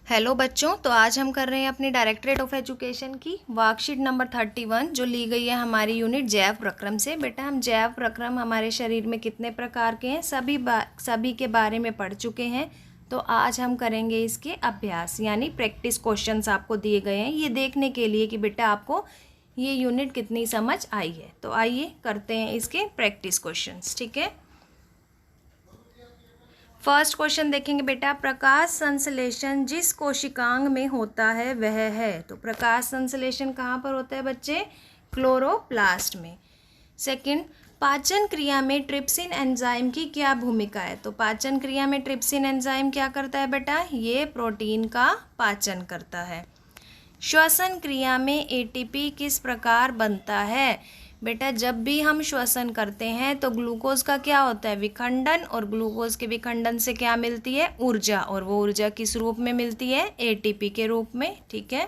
Hello बच्चों, तो आज हम कर रहे हैं अपनी डायरेक्टरेट ऑफ एजुकेशन की वर्कशीट नंबर 31 जो ली गई है हमारी यूनिट जैव प्रक्रम से। बेटा हम जैव प्रक्रम हमारे शरीर में कितने प्रकार के हैं सभी के बारे में पढ़ चुके हैं। तो आज हम करेंगे इसके अभ्यास यानी प्रैक्टिस क्वेश्चंस आपको दिए गए हैं ये देखने के लिए कि बेटा आपको ये यूनिट कितनी समझ आई है। तो आइए करते हैं इसके प्रैक्टिस क्वेश्चंस। ठीक है, फर्स्ट क्वेश्चन देखेंगे बेटा, प्रकाश संश्लेषण जिस कोशिकांग में होता है वह है। तो प्रकाश संश्लेषण कहाँ पर होता है बच्चे? क्लोरोप्लास्ट में। सेकंड, पाचन क्रिया में ट्रिप्सिन एंजाइम की क्या भूमिका है? तो पाचन क्रिया में ट्रिप्सिन एंजाइम क्या करता है बेटा? ये प्रोटीन का पाचन करता है। श्वसन क्रिया में एटीपी किस प्रकार बनता है? बेटा जब भी हम श्वसन करते हैं तो ग्लूकोज का क्या होता है? विखंडन, और ग्लूकोज के विखंडन से क्या मिलती है? ऊर्जा, और वो ऊर्जा किस रूप में मिलती है? एटीपी के रूप में। ठीक है,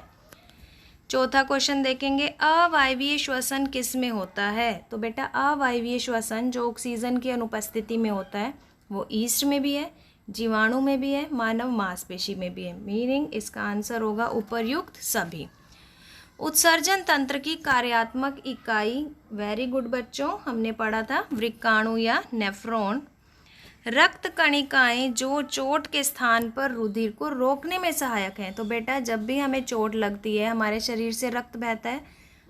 चौथा क्वेश्चन देखेंगे, अवायवीय श्वसन किस में होता है? तो बेटा अवायवीय श्वसन जो ऑक्सीजन की अनुपस्थिति में होता है वो ईस्ट में भी है, जीवाणु में भी है, मानव मांसपेशी में भी है। मीनिंग इसका आंसर होगा उपर्युक्त सभी। उत्सर्जन तंत्र की कार्यात्मक इकाई, वेरी गुड बच्चों, हमने पढ़ा था वृक्काणु या नेफ्रॉन। रक्त कणिकाएं जो चोट के स्थान पर रुधिर को रोकने में सहायक हैं। तो बेटा जब भी हमें चोट लगती है हमारे शरीर से रक्त बहता है,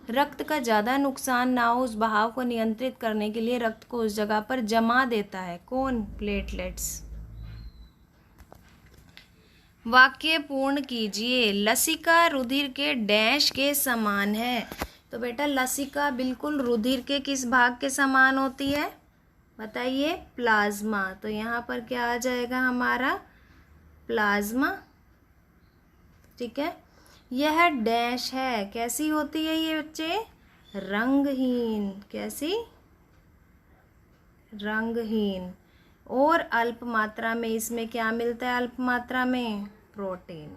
रक्त का ज़्यादा नुकसान ना हो उस बहाव को नियंत्रित करने के लिए रक्त को उस जगह पर जमा देता है कौन? प्लेटलेट्स। वाक्य पूर्ण कीजिए, लसिका रुधिर के डैश के समान है। तो बेटा लसिका बिल्कुल रुधिर के किस भाग के समान होती है? बताइए, प्लाज्मा। तो यहाँ पर क्या आ जाएगा हमारा? प्लाज्मा। ठीक है, यह डैश है, कैसी होती है ये बच्चे? रंगहीन। कैसी? रंगहीन। और अल्प मात्रा में इसमें क्या मिलता है? अल्प मात्रा में प्रोटीन।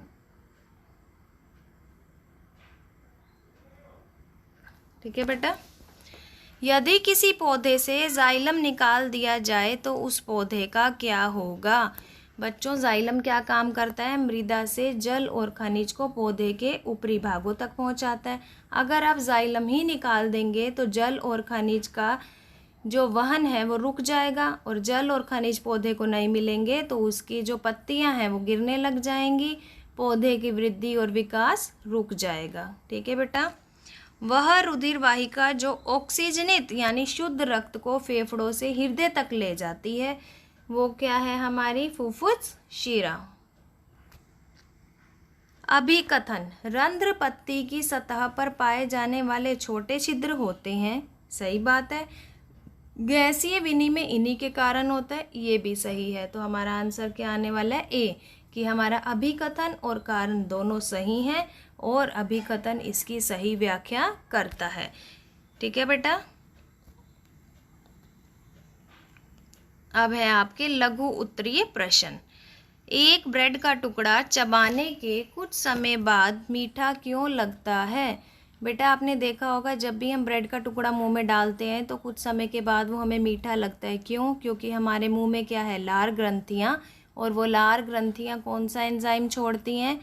ठीक है बेटा, यदि किसी पौधे से जाइलम निकाल दिया जाए तो उस पौधे का क्या होगा? बच्चों जाइलम क्या काम करता है? मृदा से जल और खनिज को पौधे के ऊपरी भागों तक पहुंचाता है। अगर आप जाइलम ही निकाल देंगे तो जल और खनिज का जो वहन है वो रुक जाएगा, और जल और खनिज पौधे को नहीं मिलेंगे तो उसकी जो पत्तियां हैं वो गिरने लग जाएंगी, पौधे की वृद्धि और विकास रुक जाएगा। ठीक है बेटा, वह रुधिर वाहिका जो ऑक्सीजनित यानी शुद्ध रक्त को फेफड़ों से हृदय तक ले जाती है वो क्या है? हमारी फुफ्फुस शिरा। अभिकथन, रंध्र पत्ती की सतह पर पाए जाने वाले छोटे छिद्र होते हैं। सही बात है। गैसीय विनिमय इन्हीं के कारण होता है, ये भी सही है। तो हमारा आंसर क्या आने वाला है? ए, कि हमारा अभिकथन और कारण दोनों सही हैं और अभिकथन इसकी सही व्याख्या करता है। ठीक है बेटा, अब है आपके लघु उत्तरीय प्रश्न। एक ब्रेड का टुकड़ा चबाने के कुछ समय बाद मीठा क्यों लगता है? बेटा आपने देखा होगा जब भी हम ब्रेड का टुकड़ा मुंह में डालते हैं तो कुछ समय के बाद वो हमें मीठा लगता है। क्यों? क्योंकि हमारे मुंह में क्या है? लार ग्रंथियाँ, और वो लार ग्रंथियाँ कौन सा एंजाइम छोड़ती हैं?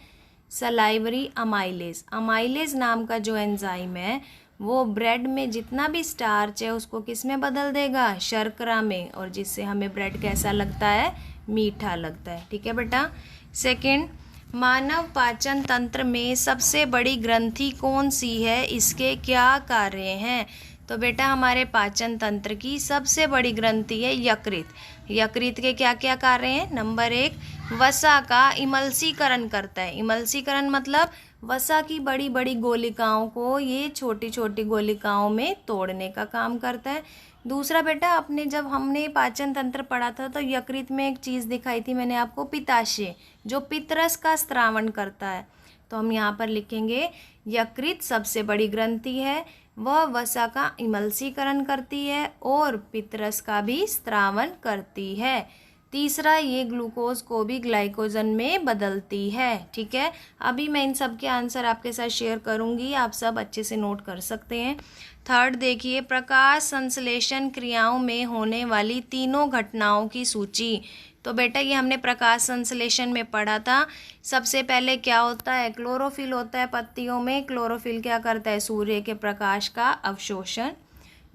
Salivary amylase. अमाइलेज नाम का जो एंजाइम है वो ब्रेड में जितना भी स्टार्च है उसको किस में बदल देगा? शर्करा में, और जिससे हमें ब्रेड कैसा लगता है? मीठा लगता है। ठीक है बेटा। सेकंड, मानव पाचन तंत्र में सबसे बड़ी ग्रंथि कौन सी है? इसके क्या कार्य हैं? तो बेटा हमारे पाचन तंत्र की सबसे बड़ी ग्रंथि है यकृत। यकृत के क्या क्या कार्य हैं? नंबर 1, वसा का इमल्सीकरण करता है। इमल्सीकरण मतलब वसा की बड़ी बड़ी गोलिकाओं को ये छोटी छोटी गोलिकाओं में तोड़ने का काम करता है। दूसरा बेटा अपने जब हमने पाचन तंत्र पढ़ा था तो यकृत में एक चीज़ दिखाई थी मैंने आपको, पित्ताशय, जो पित्तरस का स्त्रावण करता है। तो हम यहाँ पर लिखेंगे यकृत सबसे बड़ी ग्रंथि है, वह वसा का इमल्सीकरण करती है और पित्तरस का भी स्त्रावण करती है। तीसरा, ये ग्लूकोज को भी ग्लाइकोजन में बदलती है। ठीक है, अभी मैं इन सब के आंसर आपके साथ शेयर करूंगी, आप सब अच्छे से नोट कर सकते हैं। थर्ड देखिए, प्रकाश संश्लेषण क्रियाओं में होने वाली तीनों घटनाओं की सूची। तो बेटा ये हमने प्रकाश संश्लेषण में पढ़ा था। सबसे पहले क्या होता है, क्लोरोफिल होता है पत्तियों में। क्लोरोफिल क्या करता है, सूर्य के प्रकाश का अवशोषण।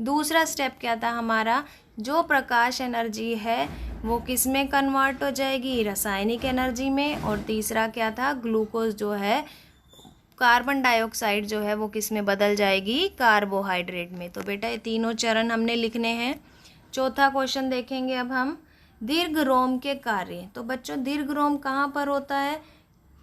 दूसरा स्टेप क्या था हमारा, जो प्रकाश एनर्जी है वो किस में कन्वर्ट हो जाएगी, रासायनिक एनर्जी में। और तीसरा क्या था, ग्लूकोज जो है, कार्बन डाइऑक्साइड जो है वो किस में बदल जाएगी, कार्बोहाइड्रेट में। तो बेटा ये तीनों चरण हमने लिखने हैं। चौथा क्वेश्चन देखेंगे अब हम, दीर्घ रोम के कार्य। तो बच्चों दीर्घ रोम कहाँ पर होता है,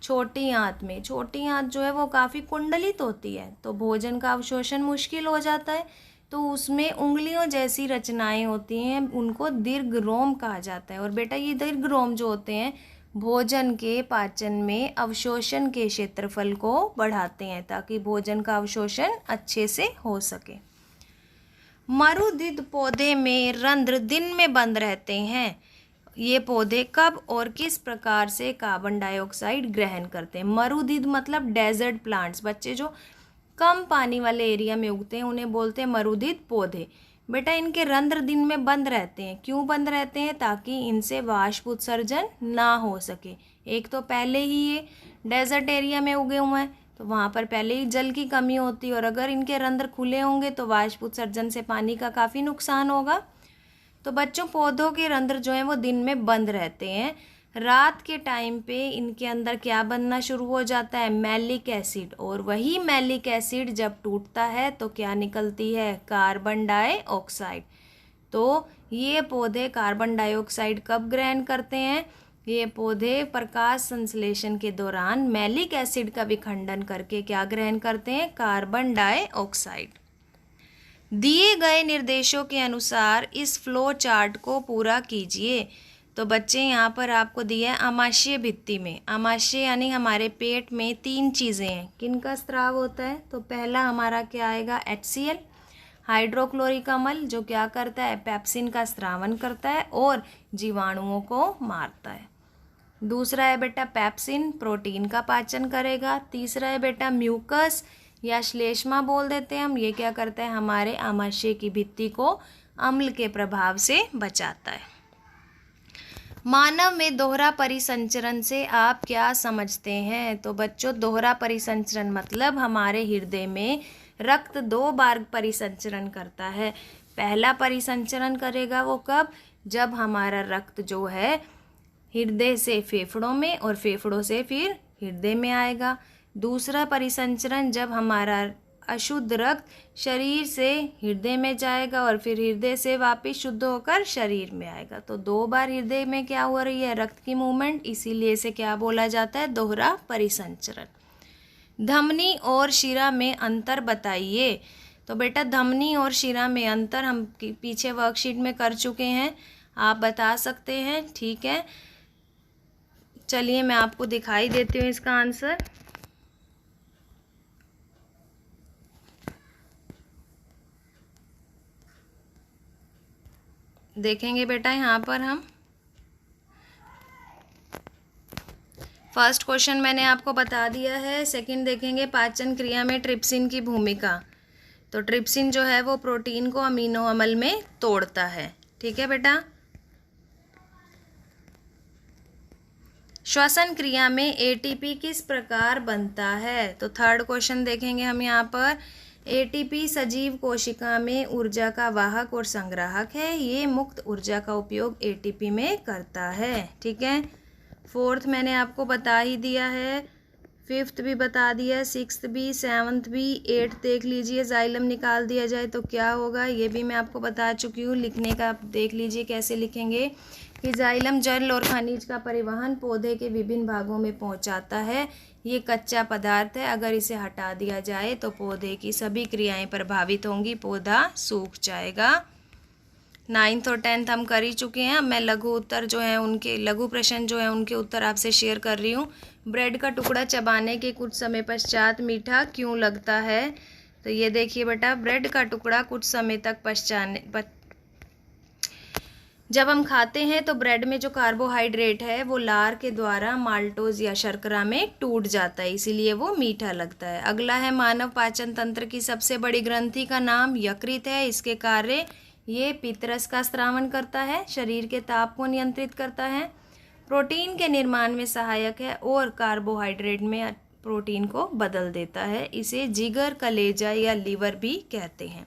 छोटी आंत में। छोटी आंत जो है वो काफ़ी कुंडलित होती है, तो भोजन का अवशोषण मुश्किल हो जाता है, तो उसमें उंगलियों जैसी रचनाएं होती हैं, उनको दीर्घ रोम कहा जाता है। और बेटा ये दीर्घ रोम जो होते हैं भोजन के पाचन में अवशोषण के क्षेत्रफल को बढ़ाते हैं, ताकि भोजन का अवशोषण अच्छे से हो सके। मरुदिद पौधे में रंध्र दिन में बंद रहते हैं। ये पौधे कब और किस प्रकार से कार्बन डाइऑक्साइड ग्रहण करते हैं। मरुदिद मतलब डेजर्ट प्लांट्स, बच्चे जो कम पानी वाले एरिया में उगते हैं उन्हें बोलते हैं मरुदिद पौधे। बेटा इनके रंध्र दिन में बंद रहते हैं। क्यों बंद रहते हैं, ताकि इनसे वाष्प उत्सर्जन ना हो सके। एक तो पहले ही ये डेजर्ट एरिया में उगे हुए हैं, तो वहाँ पर पहले ही जल की कमी होती है, और अगर इनके रंध्र खुले होंगे तो वाष्प उत्सर्जन से पानी का काफ़ी नुकसान होगा। तो बच्चों पौधों के रंध्र जो हैं वो दिन में बंद रहते हैं। रात के टाइम पे इनके अंदर क्या बनना शुरू हो जाता है, मैलिक एसिड। और वही मैलिक एसिड जब टूटता है तो क्या निकलती है, कार्बन डाइऑक्साइड। तो ये पौधे कार्बन डाइऑक्साइड कब ग्रहण करते हैं, ये पौधे प्रकाश संश्लेषण के दौरान मैलिक एसिड का विखंडन करके क्या ग्रहण करते हैं, कार्बन डाइऑक्साइड। दिए गए निर्देशों के अनुसार इस फ्लो चार्ट को पूरा कीजिए। तो बच्चे यहाँ पर आपको दिया है आमाशय भित्ति में। आमाशय यानी हमारे पेट में 3 चीज़ें हैं। किनका स्राव होता है, तो पहला हमारा क्या आएगा, HCl, हाइड्रोक्लोरिक अम्ल, जो क्या करता है, पेप्सिन का स्रावन करता है और जीवाणुओं को मारता है। दूसरा है बेटा पेप्सिन, प्रोटीन का पाचन करेगा। तीसरा है बेटा म्यूकस या श्लेष्मा बोल देते हैं हम, ये क्या करता है, हमारे आमाशय की भित्ति को अम्ल के प्रभाव से बचाता है। मानव में दोहरा परिसंचरण से आप क्या समझते हैं। तो बच्चों दोहरा परिसंचरण मतलब हमारे हृदय में रक्त 2 बार परिसंचरण करता है। पहला परिसंचरण करेगा वो कब, जब हमारा रक्त जो है हृदय से फेफड़ों में और फेफड़ों से फिर हृदय में आएगा। दूसरा परिसंचरण जब हमारा अशुद्ध रक्त शरीर से हृदय में जाएगा और फिर हृदय से वापस शुद्ध होकर शरीर में आएगा। तो 2 बार हृदय में क्या हो रही है, रक्त की मूवमेंट, इसीलिए इसे क्या बोला जाता है, दोहरा परिसंचरण। धमनी और शिरा में अंतर बताइए। तो बेटा धमनी और शिरा में अंतर हम पीछे वर्कशीट में कर चुके हैं, आप बता सकते हैं, ठीक है। चलिए मैं आपको दिखाई देती हूँ इसका आंसर। देखेंगे बेटा यहाँ पर हम फर्स्ट क्वेश्चन मैंने आपको बता दिया है। सेकंड देखेंगे पाचन क्रिया में ट्रिप्सिन की भूमिका। तो ट्रिप्सिन जो है वो प्रोटीन को अमीनो अम्ल में तोड़ता है, ठीक है बेटा। श्वसन क्रिया में एटीपी किस प्रकार बनता है। तो थर्ड क्वेश्चन देखेंगे हम यहाँ पर। एटीपी सजीव कोशिका में ऊर्जा का वाहक और संग्राहक है, ये मुक्त ऊर्जा का उपयोग एटीपी में करता है, ठीक है। फोर्थ मैंने आपको बता ही दिया है, फिफ्थ भी बता दिया है, सिक्स्थ भी, सेवन्थ भी, एट्थ देख लीजिए। जाइलम निकाल दिया जाए तो क्या होगा, ये भी मैं आपको बता चुकी हूँ। लिखने का आप देख लीजिए कैसे लिखेंगे कि जाइलम जल और खनिज का परिवहन पौधे के विभिन्न भागों में पहुंचाता है। ये कच्चा पदार्थ है, अगर इसे हटा दिया जाए तो पौधे की सभी क्रियाएं प्रभावित होंगी, पौधा सूख जाएगा। 9th और 10th हम कर ही चुके हैं। अब मैं लघु उत्तर जो है उनके लघु प्रश्न जो है उनके उत्तर आपसे शेयर कर रही हूँ। ब्रेड का टुकड़ा चबाने के कुछ समय पश्चात मीठा क्यों लगता है। तो ये देखिए बेटा, ब्रेड का टुकड़ा कुछ समय तक जब हम खाते हैं तो ब्रेड में जो कार्बोहाइड्रेट है वो लार के द्वारा माल्टोज या शर्करा में टूट जाता है, इसीलिए वो मीठा लगता है। अगला है मानव पाचन तंत्र की सबसे बड़ी ग्रंथि का नाम यकृत है। इसके कार्य ये पित्तरस का स्रावन करता है, शरीर के ताप को नियंत्रित करता है, प्रोटीन के निर्माण में सहायक है और कार्बोहाइड्रेट में प्रोटीन को बदल देता है। इसे जिगर, कलेजा या लीवर भी कहते हैं।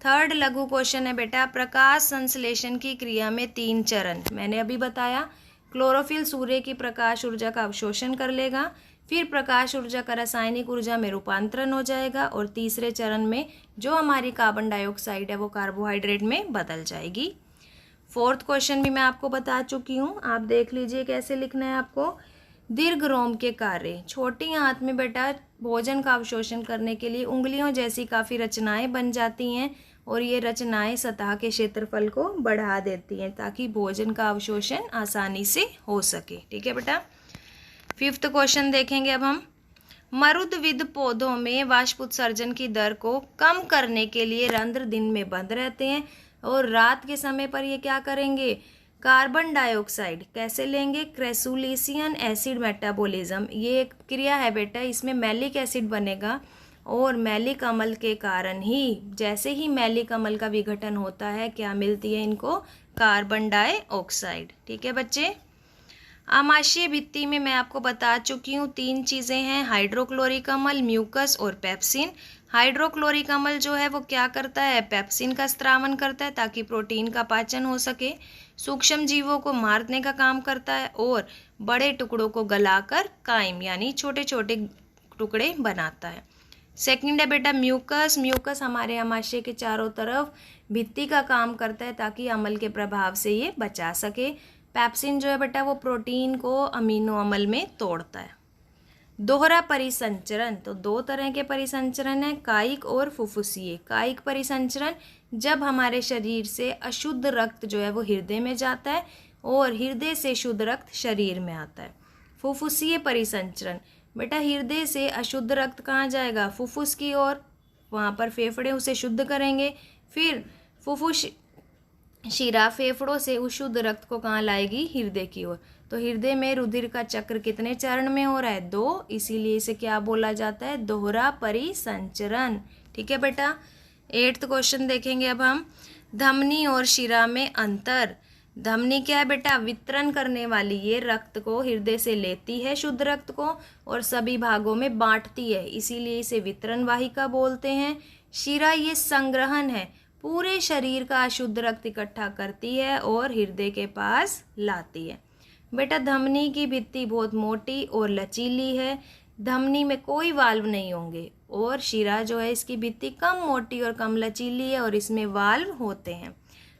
थर्ड लघु क्वेश्चन है बेटा, प्रकाश संश्लेषण की क्रिया में 3 चरण। मैंने अभी बताया, क्लोरोफिल सूर्य की प्रकाश ऊर्जा का अवशोषण कर लेगा, फिर प्रकाश ऊर्जा का रासायनिक ऊर्जा में रूपांतरण हो जाएगा और तीसरे चरण में जो हमारी कार्बन डाइऑक्साइड है वो कार्बोहाइड्रेट में बदल जाएगी। फोर्थ क्वेश्चन भी मैं आपको बता चुकी हूँ, आप देख लीजिए कैसे लिखना है आपको। दीर्घ रोम के कार्य। छोटी आंत में बेटा भोजन का अवशोषण करने के लिए उंगलियों जैसी काफ़ी रचनाएं बन जाती हैं और ये रचनाएं सतह के क्षेत्रफल को बढ़ा देती हैं ताकि भोजन का अवशोषण आसानी से हो सके। ठीक है बेटा। फिफ्थ क्वेश्चन देखेंगे अब हम। मरुदविद पौधों में वाष्प उत्सर्जन की दर को कम करने के लिए रंध्र दिन में बंद रहते हैं और रात के समय पर ये क्या करेंगे, कार्बन डाइऑक्साइड कैसे लेंगे, क्रेसुलिसियन एसिड मेटाबॉलिज्म। ये एक क्रिया है बेटा, इसमें मैलिक एसिड बनेगा और मैलिक अम्ल के कारण ही, जैसे ही मैलिक अम्ल का विघटन होता है, क्या मिलती है इनको, कार्बन डाइऑक्साइड। ठीक है बच्चे। आमाशय भित्ति में मैं आपको बता चुकी हूँ 3 चीज़ें हैं, हाइड्रोक्लोरिक अम्ल, म्यूकस और पेप्सिन। हाइड्रोक्लोरिक अम्ल जो है वो क्या करता है, पेप्सिन का स्रावन करता है ताकि प्रोटीन का पाचन हो सके, सूक्ष्म जीवों को मारने का काम करता है और बड़े टुकड़ों को गलाकर काइम यानी छोटे छोटे टुकड़े बनाता है। सेकंड है बेटा म्यूकस। म्यूकस हमारे आमाशय के चारों तरफ भित्ति का काम करता है ताकि अम्ल के प्रभाव से ये बचा सके। पेप्सिन जो है बेटा वो प्रोटीन को अमीनो अम्ल में तोड़ता है। दोहरा परिसंचरण, तो 2 तरह के परिसंचरण है, कायिक और फुफ्फुसीय। कायिक परिसंचरण जब हमारे शरीर से अशुद्ध रक्त जो है वो हृदय में जाता है और हृदय से शुद्ध रक्त शरीर में आता है। फुफ्फुसीय परिसंचरण, बेटा हृदय से अशुद्ध रक्त कहाँ जाएगा, फुफ्फुस की ओर, वहाँ पर फेफड़े उसे शुद्ध करेंगे, फिर फुफ्फुस शिरा फेफड़ों से उस शुद्ध रक्त को कहाँ लाएगी, हृदय की ओर। तो हृदय में रुधिर का चक्र कितने चरण में हो रहा है, 2, इसीलिए इसे क्या बोला जाता है, दोहरा परिसंचरण। ठीक है बेटा। 8th क्वेश्चन देखेंगे अब हम। धमनी और शिरा में अंतर। धमनी क्या है बेटा, वितरण करने वाली, ये रक्त को हृदय से लेती है शुद्ध रक्त को और सभी भागों में बांटती है, इसीलिए इसे वितरण वाहिका बोलते हैं। शिरा ये संग्रहण है, पूरे शरीर का अशुद्ध रक्त इकट्ठा करती है और हृदय के पास लाती है। बेटा धमनी की भित्ति बहुत मोटी और लचीली है, धमनी में कोई वाल्व नहीं होंगे और शिरा जो है इसकी भित्ति कम मोटी और कम लचीली है और इसमें वाल्व होते हैं।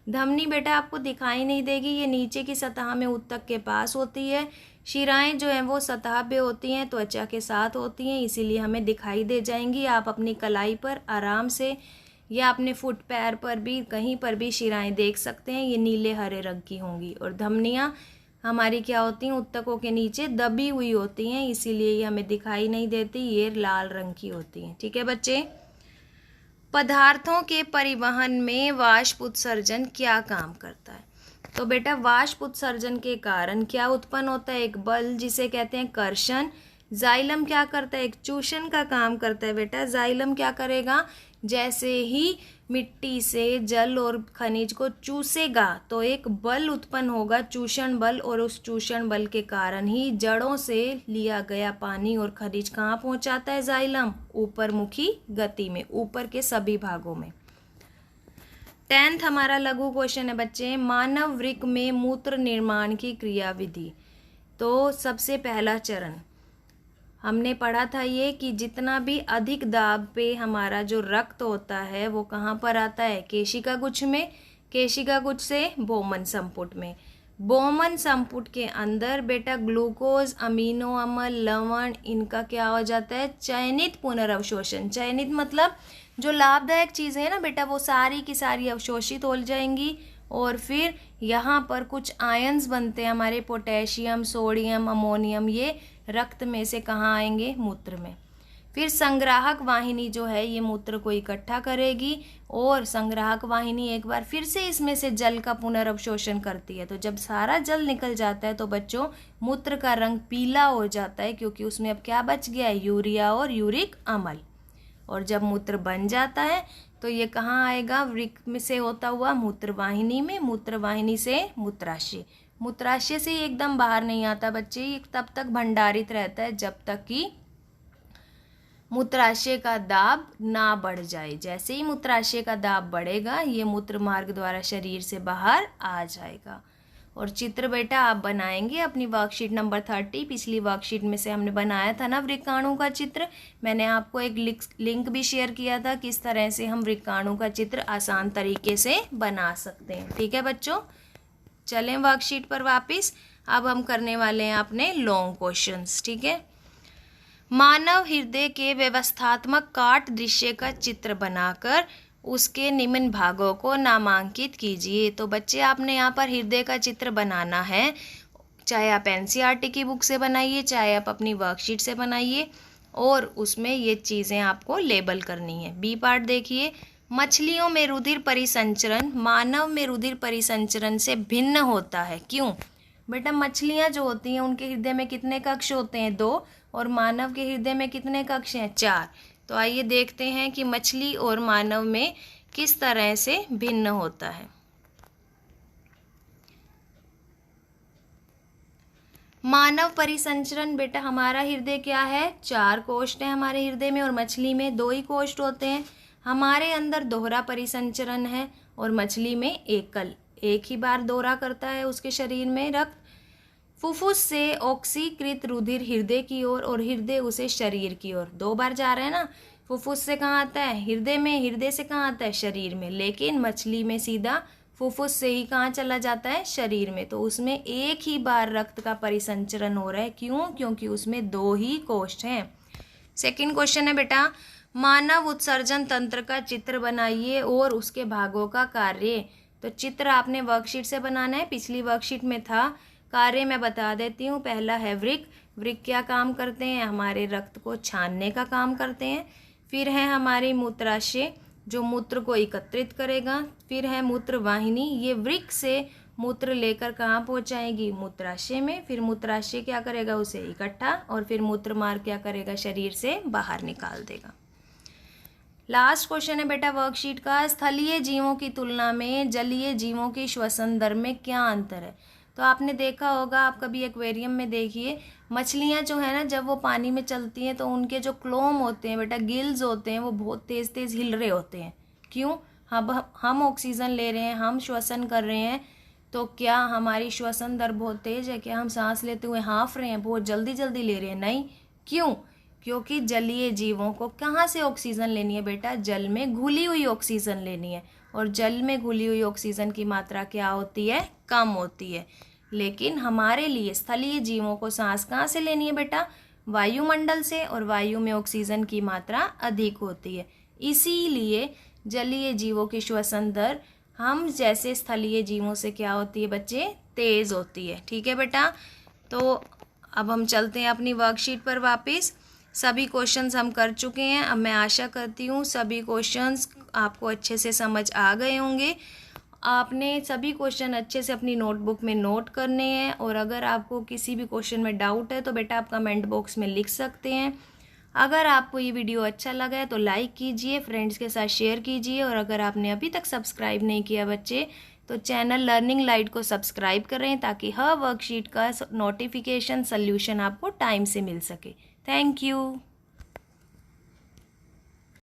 धमनी बेटा आपको दिखाई नहीं देगी, ये नीचे की सतह में ऊतक के पास होती है। शिराएं जो हैं वो सतह पे होती हैं, त्वचा के साथ होती हैं, इसीलिए हमें दिखाई दे जाएंगी। आप अपनी कलाई पर आराम से या अपने फुट पैर पर भी कहीं पर भी शिराएं देख सकते हैं, ये नीले हरे रंग की होंगी। और धमनियाँ हमारी क्या होती हैं, ऊतकों के नीचे दबी हुई होती हैं, इसीलिए ये हमें दिखाई नहीं देती, ये लाल रंग की होती हैं। ठीक है बच्चे। पदार्थों के परिवहन में वाष्प उत्सर्जन क्या काम करता है, तो बेटा वाष्प उत्सर्जन के कारण क्या उत्पन्न होता है, एक बल जिसे कहते हैं कर्षण। जाइलम क्या करता है, एक चूषण का काम करता है। बेटा जाइलम क्या करेगा, जैसे ही मिट्टी से जल और खनिज को चूसेगा तो एक बल उत्पन्न होगा, चूषण बल, और उस चूषण बल के कारण ही जड़ों से लिया गया पानी और खनिज कहाँ पहुँचाता है जाइलम, ऊपरमुखी गति में, ऊपर के सभी भागों में। 10th हमारा लघु क्वेश्चन है बच्चे, मानव वृक्क में मूत्र निर्माण की क्रियाविधि। तो सबसे पहला चरण हमने पढ़ा था ये कि जितना भी अधिक दाब पे हमारा जो रक्त होता है वो कहाँ पर आता है, केशिका गुच्छ में, केशिका गुच्छ से बोमन संपुट में। बोमन संपुट के अंदर बेटा ग्लूकोज, अमीनो अम्ल, लवण, इनका क्या हो जाता है, चयनित पुनर्अवशोषण। चयनित मतलब जो लाभदायक चीज़ें हैं ना बेटा वो सारी की सारी अवशोषित हो जाएंगी और फिर यहाँ पर कुछ आयंस बनते हैं हमारे, पोटेशियम, सोडियम, अमोनियम, ये रक्त में से कहाँ आएंगे, मूत्र में। फिर संग्राहक वाहिनी जो है ये मूत्र को इकट्ठा करेगी और संग्राहक वाहिनी एक बार फिर से इसमें से जल का पुनर्अवशोषण करती है। तो जब सारा जल निकल जाता है तो बच्चों मूत्र का रंग पीला हो जाता है, क्योंकि उसमें अब क्या बच गया है, यूरिया और यूरिक अम्ल। और जब मूत्र बन जाता है तो तो ये कहाँ आएगा, वृक्क में से होता हुआ मूत्रवाहिनी में, मूत्रवाहिनी से मूत्राशय, मूत्राशय से एकदम बाहर नहीं आता बच्चे, ये तब तक भंडारित रहता है जब तक कि मूत्राशय का दाब ना बढ़ जाए। जैसे ही मूत्राशय का दाब बढ़ेगा ये मूत्र मार्ग द्वारा शरीर से बाहर आ जाएगा। और चित्र बेटा आप बनाएंगे अपनी वर्कशीट नंबर 30, पिछली वर्कशीट में से हमने बनाया था ना वृक्काणु का चित्र, मैंने आपको एक लिंक भी शेयर किया था किस तरह से हम वृक्काणु का चित्र आसान तरीके से बना सकते हैं। ठीक है बच्चों, चलें वर्कशीट पर वापस। अब हम करने वाले हैं अपने लॉन्ग क्वेश्चंस। ठीक है, मानव हृदय के व्यवस्थात्मक काट दृश्य का चित्र बनाकर उसके निम्न भागों को नामांकित कीजिए। तो बच्चे आपने यहाँ पर हृदय का चित्र बनाना है, चाहे आप एनसीईआरटी की बुक से बनाइए, चाहे आप अपनी वर्कशीट से बनाइए, और उसमें ये चीज़ें आपको लेबल करनी है। बी पार्ट देखिए, मछलियों में रुधिर परिसंचरण मानव में रुधिर परिसंचरण से भिन्न होता है। क्यों बेटा, मछलियाँ जो होती हैं उनके हृदय में कितने कक्ष होते हैं, 2, और मानव के हृदय में कितने कक्ष हैं, 4। तो आइए देखते हैं कि मछली और मानव में किस तरह से भिन्न होता है। मानव परिसंचरण बेटा, हमारा हृदय क्या है, 4 कोष्ठ हैं हमारे हृदय में, और मछली में 2 ही कोष्ठ होते हैं। हमारे अंदर दोहरा परिसंचरण है और मछली में एक ही बार दोहरा करता है उसके शरीर में रक्त। फुफ्फुस से ऑक्सीकृत रुधिर हृदय की ओर और हृदय उसे शरीर की ओर 2 बार जा रहा है ना। फुफ्फुस से कहाँ आता है, हृदय में, हृदय से कहाँ आता है, शरीर में। लेकिन मछली में सीधा फुफ्फुस से ही कहाँ चला जाता है, शरीर में। तो उसमें एक ही बार रक्त का परिसंचरण हो रहा है। क्यों, क्योंकि उसमें 2 ही कोष्ठ हैं। सेकंड क्वेश्चन है बेटा, मानव उत्सर्जन तंत्र का चित्र बनाइए और उसके भागों का कार्य। तो चित्र आपने वर्कशीट से बनाना है, पिछली वर्कशीट में था। कार्य मैं बता देती हूँ। पहला है वृक्क। वृक्क क्या काम करते हैं, हमारे रक्त को छानने का काम करते हैं। फिर है हमारी मूत्राशय जो मूत्र को एकत्रित करेगा। फिर है मूत्रवाहिनी, ये वृक्क से मूत्र लेकर कहाँ पहुँचाएगी, मूत्राशय में। फिर मूत्राशय क्या करेगा, उसे इकट्ठा, और फिर मूत्र मार्ग क्या करेगा, शरीर से बाहर निकाल देगा। लास्ट क्वेश्चन है बेटा वर्कशीट का, स्थलीय जीवों की तुलना में जलीय जीवों की श्वसन दर में क्या अंतर है। तो आपने देखा होगा, आप कभी एक्वेरियम में देखिए, मछलियाँ जो है ना, जब वो पानी में चलती हैं तो उनके जो क्लोम होते हैं बेटा, गिल्स होते हैं, वो बहुत तेज़ तेज़ हिल रहे होते हैं। क्यों, हम ऑक्सीजन ले रहे हैं, हम श्वसन कर रहे हैं, तो क्या हमारी श्वसन दर बहुत तेज़ है, क्या हम सांस लेते हुए हाँफ रहे हैं, बहुत जल्दी जल्दी ले रहे हैं, नहीं। क्यों, क्योंकि जलीय जीवों को कहाँ से ऑक्सीजन लेनी है बेटा, जल में घुली हुई ऑक्सीजन लेनी है, और जल में घुली हुई ऑक्सीजन की मात्रा क्या होती है, कम होती है। लेकिन हमारे लिए स्थलीय जीवों को सांस कहाँ से लेनी है बेटा, वायुमंडल से, और वायु में ऑक्सीजन की मात्रा अधिक होती है। इसीलिए जलीय जीवों की श्वसन दर हम जैसे स्थलीय जीवों से क्या होती है बच्चे, तेज़ होती है। ठीक है बेटा, तो अब हम चलते हैं अपनी वर्कशीट पर वापस। सभी क्वेश्चंस हम कर चुके हैं। अब मैं आशा करती हूँ सभी क्वेश्चंस आपको अच्छे से समझ आ गए होंगे। आपने सभी क्वेश्चन अच्छे से अपनी नोटबुक में नोट करने हैं, और अगर आपको किसी भी क्वेश्चन में डाउट है तो बेटा आप कमेंट बॉक्स में लिख सकते हैं। अगर आपको ये वीडियो अच्छा लगा है तो लाइक कीजिए, फ्रेंड्स के साथ शेयर कीजिए, और अगर आपने अभी तक सब्सक्राइब नहीं किया बच्चे तो चैनल लर्निंग लाइट को सब्सक्राइब करें, ताकि हर वर्कशीट का नोटिफिकेशन सल्यूशन आपको टाइम से मिल सके। Thank you.